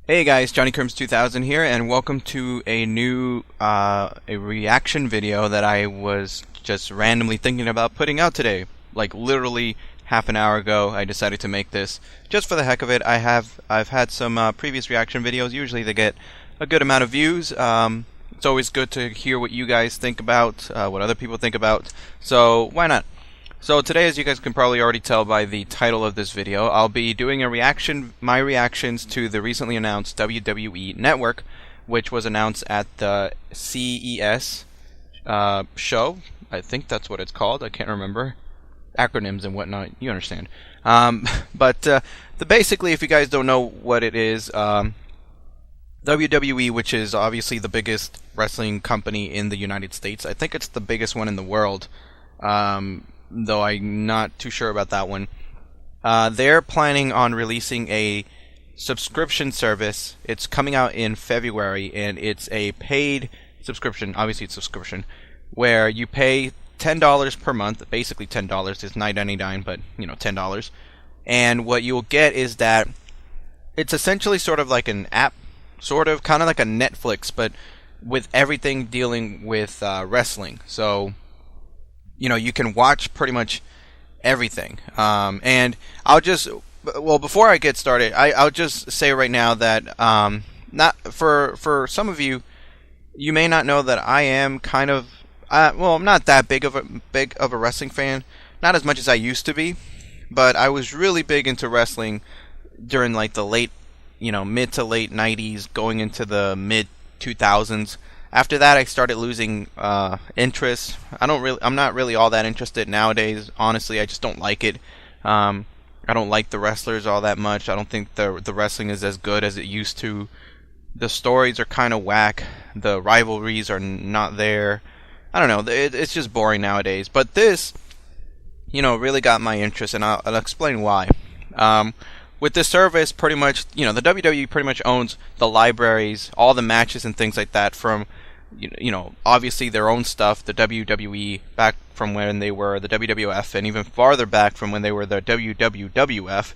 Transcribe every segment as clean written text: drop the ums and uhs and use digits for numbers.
Hey guys, Johnny Kerms 2000 here, and welcome to a new a reaction video that I was just randomly thinking about putting out today. Like literally half an hour ago, I decided to make this just for the heck of it. I've had some previous reaction videos. Usually they get a good amount of views. It's always good to hear what you guys think about, what other people think about. So why not? So today, as you guys can probably already tell by the title of this video, I'll be doing my reactions to the recently announced WWE Network, which was announced at the CES show. I think that's what it's called. I can't remember. Acronyms and whatnot, you understand. Basically, if you guys don't know what it is, WWE, which is obviously the biggest wrestling company in the United States. I think it's the biggest one in the world. Though I'm not too sure about that one. They're planning on releasing a subscription service. It's coming out in February, and it's a paid subscription. Obviously, it's subscription where you pay $10 per month. Basically, $10. It's $9.99, but $10. And what you'll get is that it's essentially sort of like an app, kind of like a Netflix, but with everything dealing with wrestling. So you can watch pretty much everything. And before I get started, I'll just say right now that not for some of you, you may not know that I am kind of I'm not that big of a wrestling fan, not as much as I used to be, but I was really big into wrestling during like the mid to late 90s, going into the mid 2000s. After that, I started losing interest. I'm not really all that interested nowadays. Honestly, I just don't like it. I don't like the wrestlers all that much. I don't think the wrestling is as good as it used to. The stories are kind of whack. The rivalries are not there. I don't know. It's just boring nowadays. But this, really got my interest, and I'll explain why. With this service, pretty much, the WWE pretty much owns the libraries, all the matches and things like that from, obviously their own stuff, the WWE back from when they were the WWF, and even farther back from when they were the WWF.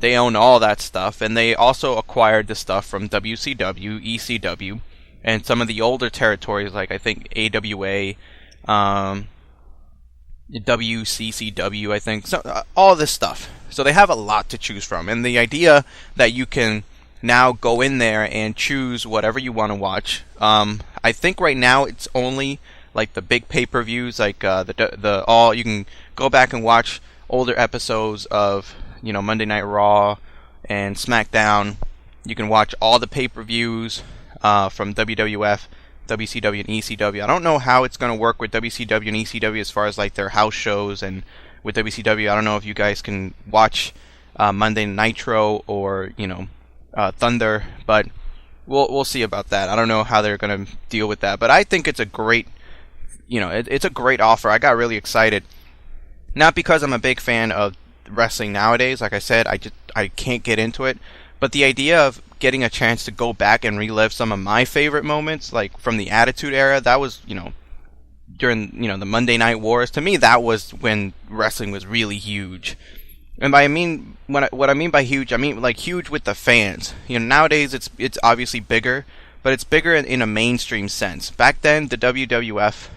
They own all that stuff, and they also acquired the stuff from WCW, ECW, and some of the older territories, like I think AWA, WCCW, I think, so, all this stuff. So they have a lot to choose from, and the idea that you can now go in there and choose whatever you want to watch. I think right now it's only like the big pay-per-views, like you can go back and watch older episodes of Monday Night Raw and SmackDown. You can watch all the pay-per-views from WWF, WCW, and ECW. I don't know how it's going to work with WCW and ECW as far as like their house shows, and with WCW, I don't know if you guys can watch Monday Nitro or Thunder, but we'll see about that. I don't know how they're going to deal with that, but I think it's a great it's a great offer. I got really excited, not because I'm a big fan of wrestling nowadays. Like I said, I can't get into it, but the idea of getting a chance to go back and relive some of my favorite moments, like from the Attitude Era, that was during the Monday Night Wars. To me, that was when wrestling was really huge. And what I mean by huge, I mean like huge with the fans. Nowadays it's obviously bigger, but it's bigger in a mainstream sense. Back then, the WWF,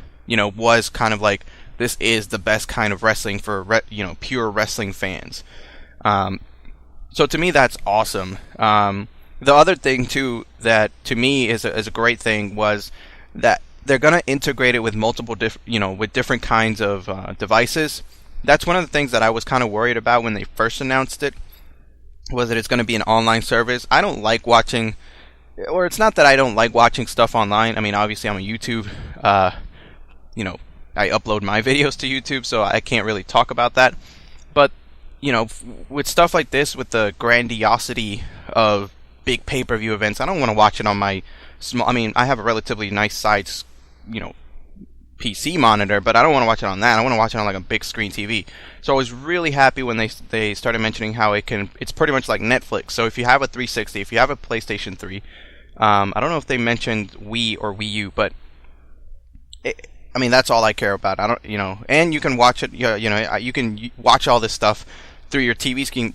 was kind of like, this is the best kind of wrestling for pure wrestling fans. So to me, that's awesome. The other thing too that to me is a great thing was that they're gonna integrate it with multiple with different kinds of devices. That's one of the things that I was kind of worried about when they first announced it, was that it's going to be an online service. I don't like watching, or it's not that I don't like watching stuff online. I mean, obviously I'm a YouTube, I upload my videos to YouTube, so I can't really talk about that. But, with stuff like this, with the grandiosity of big pay-per-view events, I don't want to watch it on my small, I have a relatively nice size, PC monitor, but I don't want to watch it on that. I want to watch it on like a big screen TV. So I was really happy when they started mentioning how it's pretty much like Netflix. So if you have a 360, if you have a PlayStation 3, I don't know if they mentioned Wii or Wii U, but that's all I care about. I don't, and you can watch it. You can watch all this stuff through your TV screen.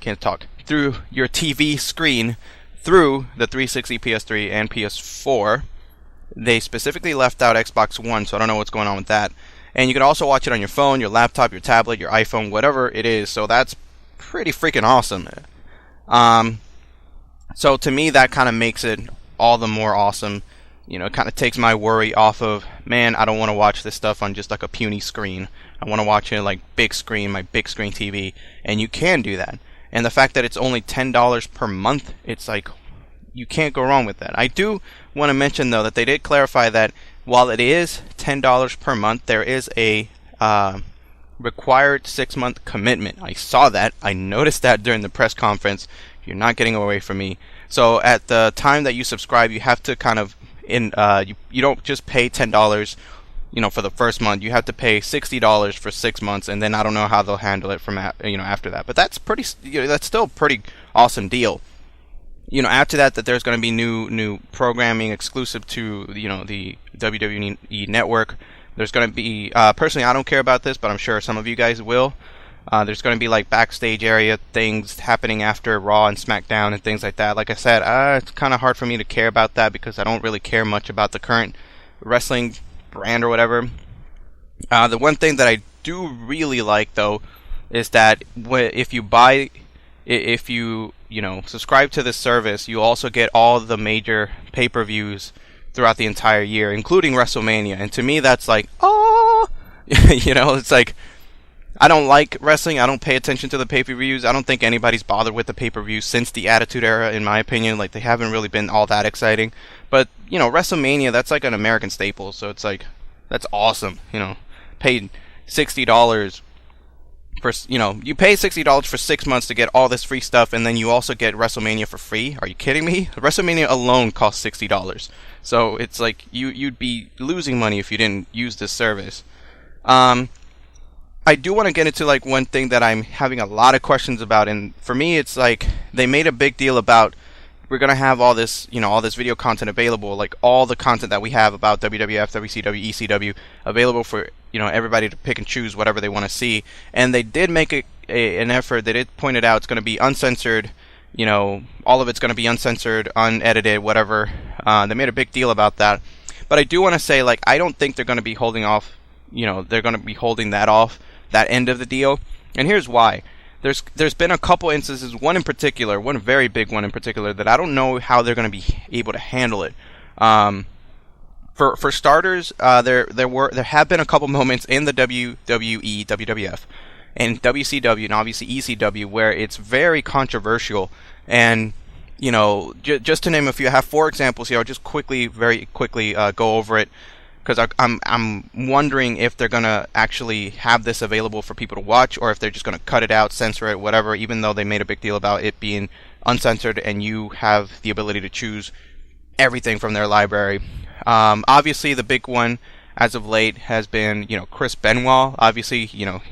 Can't talk. through your TV screen through the 360, PS3, and PS4. They specifically left out Xbox One, so I don't know what's going on with that. And you can also watch it on your phone, your laptop, your tablet, your iPhone, whatever it is. So that's pretty freaking awesome. So to me, that kind of makes it all the more awesome. You know, it kind of takes my worry off of, man, I don't want to watch this stuff on just like a puny screen. I want to watch it like big screen, my big screen TV. And you can do that. And the fact that it's only $10 per month, it's like, you can't go wrong with that. I do want to mention, though, that they did clarify that while it is $10 per month, there is a required 6-month commitment. I saw that. I noticed that during the press conference. You're not getting away from me. So at the time that you subscribe, you have to kind of you don't just pay $10, you know, for the first month. You have to pay $60 for 6 months, and then I don't know how they'll handle it from after that. But that's pretty. That's still a pretty awesome deal. You know, after that there's going to be new programming exclusive to the WWE Network. There's going to be personally, I don't care about this, but I'm sure some of you guys will. There's going to be like backstage area things happening after Raw and SmackDown and things like that. Like I said, it's kind of hard for me to care about that because I don't really care much about the current wrestling brand or whatever. The one thing that I do really like, though, is that if you subscribe to this service, you also get all the major pay-per-views throughout the entire year, including WrestleMania. And to me, that's like, oh, it's like, I don't like wrestling. I don't pay attention to the pay-per-views. I don't think anybody's bothered with the pay-per-views since the Attitude Era, in my opinion. Like, they haven't really been all that exciting. But, WrestleMania, that's like an American staple. So it's like, that's awesome. Paid $60 for, you pay $60 for 6 months to get all this free stuff, and then you also get WrestleMania for free. Are you kidding me? WrestleMania alone costs $60. So it's like, you'd be losing money if you didn't use this service. I do want to get into like one thing that I'm having a lot of questions about, and for me it's like they made a big deal about we're going to have all this video content available, like all the content that we have about WWF, WCW, ECW available for everybody to pick and choose whatever they want to see. And they did make an effort. They did point it out. It's going to be uncensored. All of it's going to be uncensored, unedited, whatever. They made a big deal about that. But I do want to say, like, I don't think they're going to be holding off. They're going to be holding that off, that end of the deal. And here's why. There's been a couple instances, one very big one in particular, that I don't know how they're going to be able to handle it. For starters, there have been a couple moments in the WWE, WWF, and WCW, and obviously ECW, where it's very controversial. And just to name a few, I have 4 examples here. I'll just very quickly go over it, because I'm wondering if they're going to actually have this available for people to watch, or if they're just going to cut it out, censor it, whatever, even though they made a big deal about it being uncensored and you have the ability to choose everything from their library. Obviously, the big one as of late has been, Chris Benoit. Obviously, the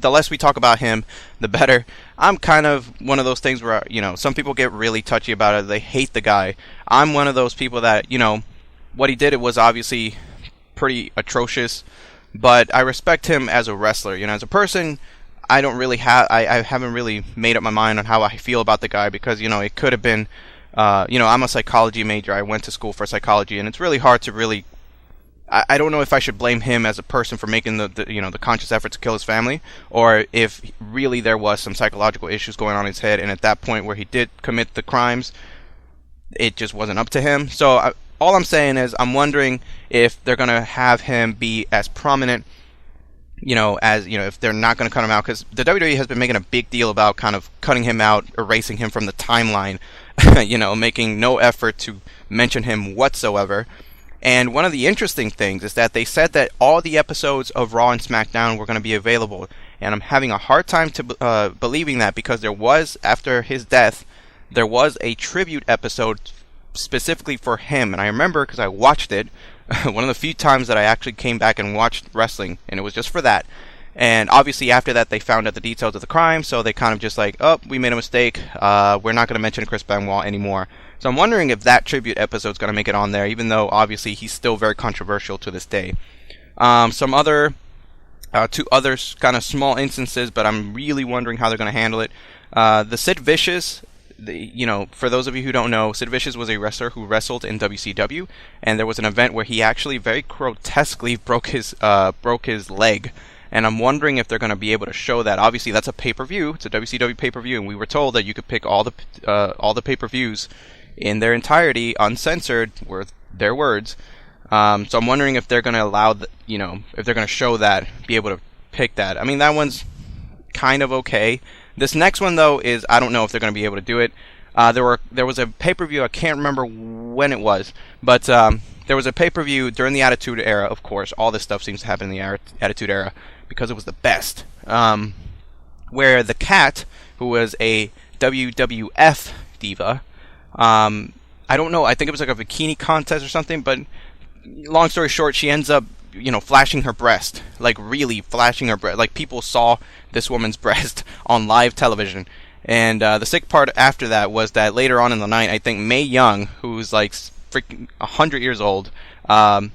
less we talk about him, the better. I'm kind of one of those things where, some people get really touchy about it. They hate the guy. I'm one of those people that, what he did, it was obviously pretty atrocious, but I respect him as a wrestler. As a person, I haven't really made up my mind on how I feel about the guy, because, it could have been, I'm a psychology major. I went to school for psychology, and it's really hard to really, I don't know if I should blame him as a person for making the conscious effort to kill his family, or if really there was some psychological issues going on in his head, and at that point where he did commit the crimes, it just wasn't up to him. So all I'm saying is, I'm wondering if they're going to have him be as prominent, if they're not going to cut him out, because the WWE has been making a big deal about kind of cutting him out, erasing him from the timeline, making no effort to mention him whatsoever. And one of the interesting things is that they said that all the episodes of Raw and SmackDown were going to be available, and I'm having a hard time to believing that, because there was, after his death, there was a tribute episode specifically for him, and I remember because I watched it one of the few times that I actually came back and watched wrestling, and it was just for that. And obviously after that they found out the details of the crime, so they kind of just like, oh, we made a mistake, we're not going to mention Chris Benoit anymore. So I'm wondering if that tribute episode's going to make it on there, even though obviously he's still very controversial to this day. Some other 2 other kind of small instances, but I'm really wondering how they're going to handle it. The Sid Vicious, for those of you who don't know, Sid Vicious was a wrestler who wrestled in WCW, and there was an event where he actually very grotesquely broke his leg. And I'm wondering if they're going to be able to show that. Obviously, that's a pay-per-view. It's a WCW pay-per-view, and we were told that you could pick all the pay-per-views in their entirety, uncensored, were their words. So I'm wondering if they're going to allow, if they're going to show that, be able to pick that. I mean, that one's kind of okay. This next one, though, is I don't know if they're going to be able to do it. There was a pay-per-view, I can't remember when it was, but there was a pay-per-view during the Attitude Era, of course. All this stuff seems to happen in the Attitude Era, because it was the best, where the Cat, who was a WWF diva, I don't know, I think it was like a bikini contest or something, but long story short, she ends up, flashing her breast, like really flashing her breast, like people saw this woman's breast on live television. And the sick part after that was that later on in the night, I think Mae Young, who's like freaking 100 years old, by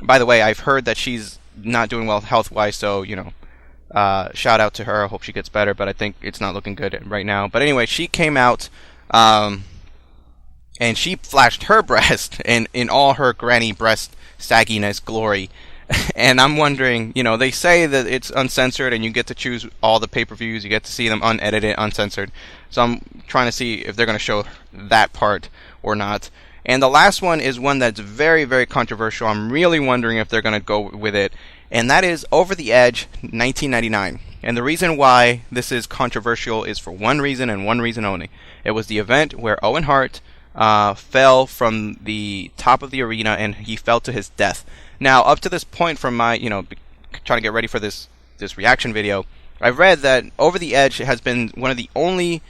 the way, I've heard that she's not doing well health-wise, so, shout out to her. I hope she gets better, but I think it's not looking good right now. But anyway, she came out, and she flashed her breast in all her granny breast sagginess glory. And I'm wondering, they say that it's uncensored and you get to choose all the pay-per-views, you get to see them unedited, uncensored. So I'm trying to see if they're going to show that part or not. And the last one is one that's very, very controversial. I'm really wondering if they're going to go with it. And that is Over the Edge 1999. And the reason why this is controversial is for one reason and one reason only. It was the event where Owen Hart fell from the top of the arena and he fell to his death. Now, up to this point from my, trying to get ready for this reaction video, I've read that Over the Edge has been one of the only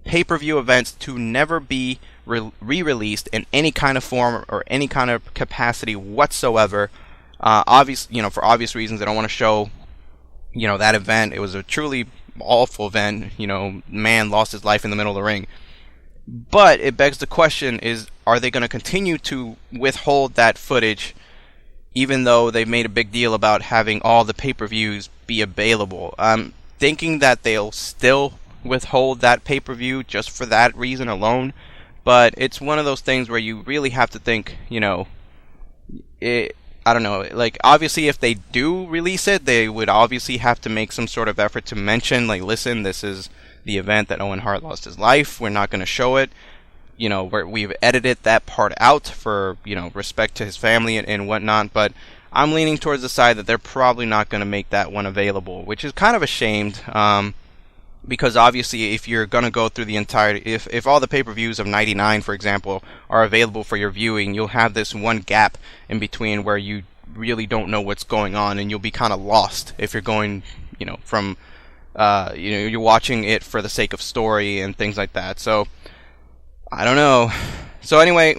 pay-per-view events to never be re-released in any kind of form or any kind of capacity whatsoever. For obvious reasons, they don't want to show, that event. It was a truly awful event. Man lost his life in the middle of the ring. But it begs the question: are they going to continue to withhold that footage, even though they've made a big deal about having all the pay-per-views be available? I'm thinking that they'll still withhold that pay-per-view just for that reason alone. But it's one of those things where you really have to think, I don't know, like, obviously if they do release it, they would obviously have to make some sort of effort to mention, like, listen, this is the event that Owen Hart lost his life, we're not going to show it, we've edited that part out for, respect to his family and whatnot, but I'm leaning towards the side that they're probably not going to make that one available, which is kind of ashamed, because obviously if you're going to go through the entire, if all the pay-per-views of 99, for example, are available for your viewing, you'll have this one gap in between where you really don't know what's going on, and you'll be kind of lost if you're going, from, you're watching it for the sake of story and things like that. So, I don't know. So anyway,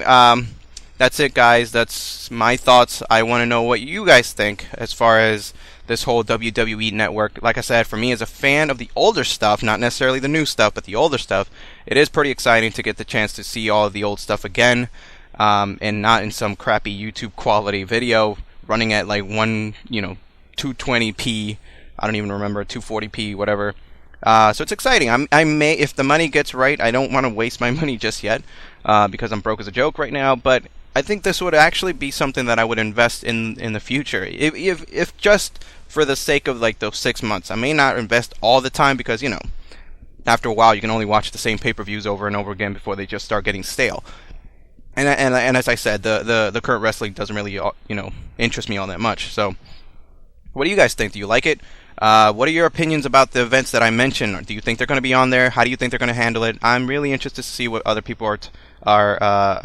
that's it, guys. That's my thoughts. I want to know what you guys think as far as this whole WWE Network. Like I said, for me as a fan of the older stuff, not necessarily the new stuff, but the older stuff, it is pretty exciting to get the chance to see all of the old stuff again, and not in some crappy YouTube quality video running at like 220p, I don't even remember, 240p, whatever. So it's exciting. I may, if the money gets right, I don't want to waste my money just yet, because I'm broke as a joke right now, but I think this would actually be something that I would invest in the future. If just for the sake of like those 6 months. I may not invest all the time because, after a while you can only watch the same pay-per-views over and over again before they just start getting stale. And as I said, the current wrestling doesn't really, interest me all that much. So, what do you guys think? Do you like it? What are your opinions about the events that I mentioned? Do you think they're going to be on there? How do you think they're going to handle it? I'm really interested to see what other people are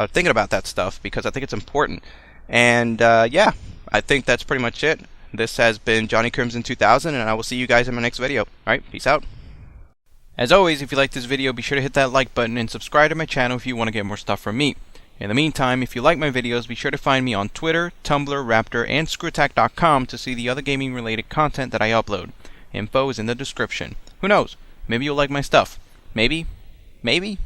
thinking about that stuff, because I think it's important. And yeah, I think that's pretty much it. This has been Johnny Crimson 2000, and I will see you guys in my next video. Alright, peace out. As always, if you like this video, be sure to hit that like button and subscribe to my channel if you want to get more stuff from me. In the meantime, if you like my videos, be sure to find me on Twitter, Tumblr, Raptr, and Screwattack.com to see the other gaming-related content that I upload. Info is in the description. Who knows? Maybe you'll like my stuff. Maybe. Maybe.